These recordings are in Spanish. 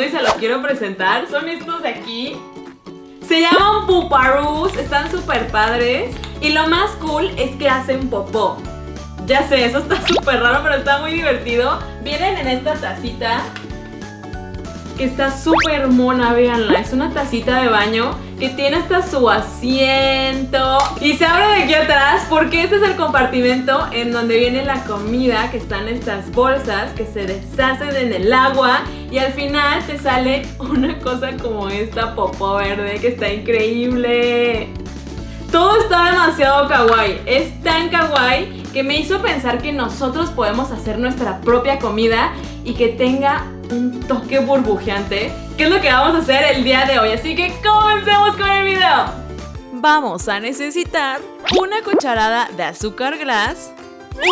y se los quiero presentar. Son estos de aquí. Se llaman Puparoos, están súper padres. Y lo más cool es que hacen popó. Ya sé, eso está súper raro, pero está muy divertido. Vienen en esta tacita que está súper mona, véanla. Es una tacita de baño que tiene hasta su asiento. Y se abre de aquí atrás porque este es el compartimento en donde viene la comida, que están estas bolsas que se deshacen en el agua. Y al final te sale una cosa como esta popó verde que está increíble. Todo está demasiado kawaii. Es tan kawaii que me hizo pensar que nosotros podemos hacer nuestra propia comida y que tenga un toque burbujeante, que es lo que vamos a hacer el día de hoy. Así que comencemos con el video. Vamos a necesitar una cucharada de azúcar glass,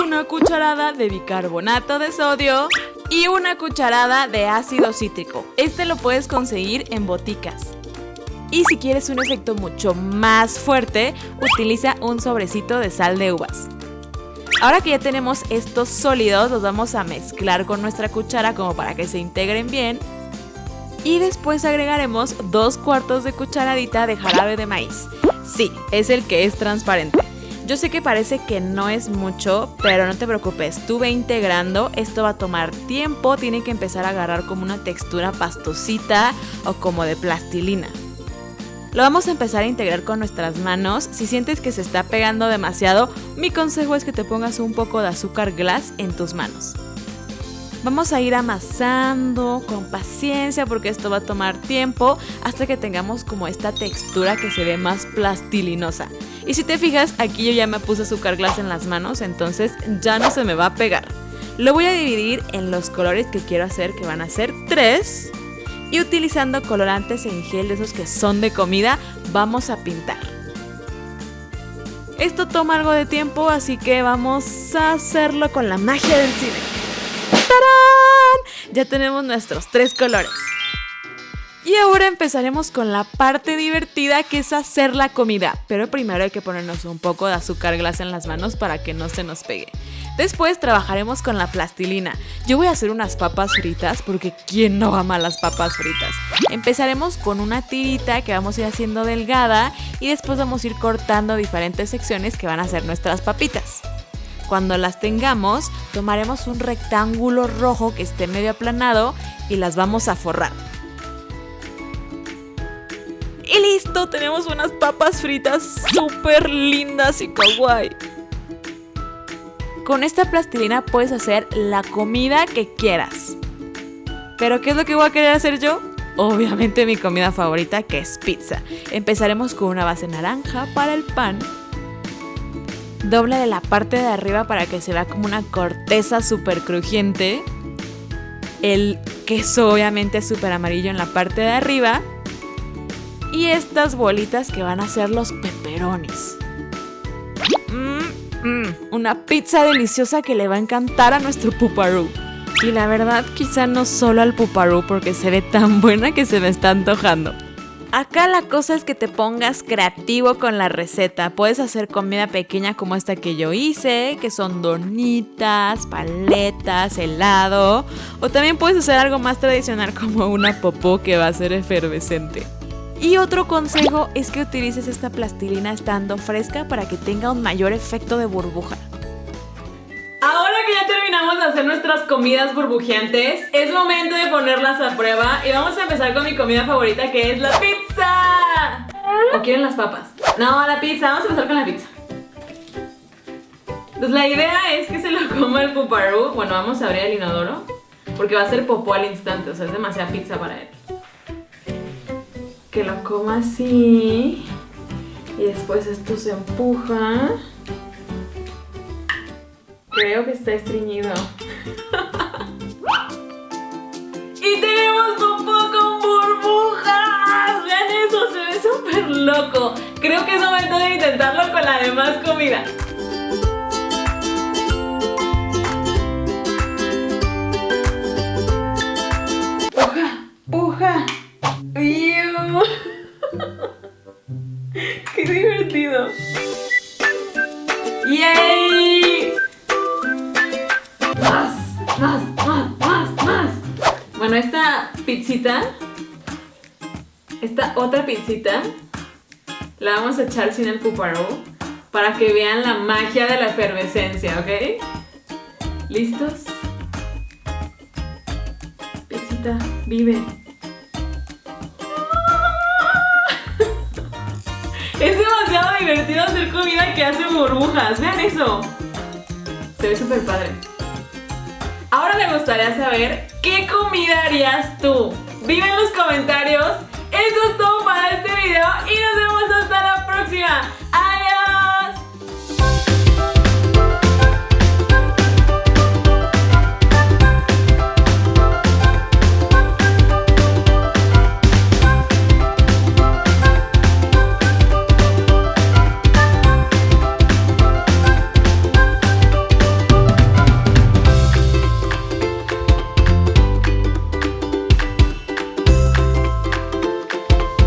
una cucharada de bicarbonato de sodio y una cucharada de ácido cítrico. Este lo puedes conseguir en boticas. Y si quieres un efecto mucho más fuerte, utiliza un sobrecito de sal de uvas. Ahora que ya tenemos estos sólidos, los vamos a mezclar con nuestra cuchara como para que se integren bien. Y después agregaremos 2 cuartos de cucharadita de jarabe de maíz. Sí, es el que es transparente. Yo sé que parece que no es mucho, pero no te preocupes, tú ve integrando. Esto va a tomar tiempo, tiene que empezar a agarrar como una textura pastosita o como de plastilina. Lo vamos a empezar a integrar con nuestras manos. Si sientes que se está pegando demasiado, mi consejo es que te pongas un poco de azúcar glass en tus manos. Vamos a ir amasando con paciencia porque esto va a tomar tiempo hasta que tengamos como esta textura que se ve más plastilinosa. Y si te fijas, aquí yo ya me puse azúcar glass en las manos, entonces ya no se me va a pegar. Lo voy a dividir en los colores que quiero hacer, que van a ser 3. Y utilizando colorantes en gel de esos que son de comida, vamos a pintar. Esto toma algo de tiempo, así que vamos a hacerlo con la magia del cine. ¡Tarán! Ya tenemos nuestros 3 colores. Y ahora empezaremos con la parte divertida, que es hacer la comida. Pero primero hay que ponernos un poco de azúcar glass en las manos para que no se nos pegue. Después trabajaremos con la plastilina. Yo voy a hacer unas papas fritas porque ¿quién no ama las papas fritas? Empezaremos con una tirita que vamos a ir haciendo delgada y después vamos a ir cortando diferentes secciones que van a ser nuestras papitas. Cuando las tengamos, tomaremos un rectángulo rojo que esté medio aplanado y las vamos a forrar. Y listo, tenemos unas papas fritas súper lindas y kawaii. Con esta plastilina puedes hacer la comida que quieras. ¿Pero qué es lo que voy a querer hacer yo? Obviamente mi comida favorita, que es pizza. Empezaremos con una base naranja para el pan. Doble de la parte de arriba para que se vea como una corteza súper crujiente. El queso obviamente súper amarillo en la parte de arriba. Y estas bolitas que van a ser los pepperonis. Una pizza deliciosa que le va a encantar a nuestro Puparoo. Y la verdad, quizá no solo al Puparoo, porque se ve tan buena que se me está antojando. Acá la cosa es que te pongas creativo con la receta. Puedes hacer comida pequeña como esta que yo hice, que son donitas, paletas, helado. O también puedes hacer algo más tradicional como una popó que va a ser efervescente. Y otro consejo es que utilices esta plastilina estando fresca para que tenga un mayor efecto de burbuja. Ahora que ya terminamos de hacer nuestras comidas burbujeantes, es momento de ponerlas a prueba y vamos a empezar con mi comida favorita, que es la pizza. ¿O quieren las papas? No, la pizza, vamos a empezar con la pizza. Pues la idea es que se lo coma el Puparoo. Bueno, vamos a abrir el inodoro porque va a ser popó al instante, o sea, es demasiada pizza para él. Que lo coma así y después esto se empuja. Creo que está estreñido. Y tenemos popó con burbujas. Vean eso, se ve súper loco. Creo que es momento de intentarlo con la demás comida. ¡Puja! ¡Ew! ¡Qué divertido! ¡Yay! ¡Más! Bueno, esta esta pizzita, esta otra pizzita, la vamos a echar sin el puparú para que vean la magia de la efervescencia, ¿ok? ¿Listos? Pizzita, vive. Es demasiado divertido hacer comida que hace burbujas. Vean eso. Se ve súper padre. Ahora me gustaría saber qué comida harías tú. Vive en los comentarios. Eso es todo para este video y nos vemos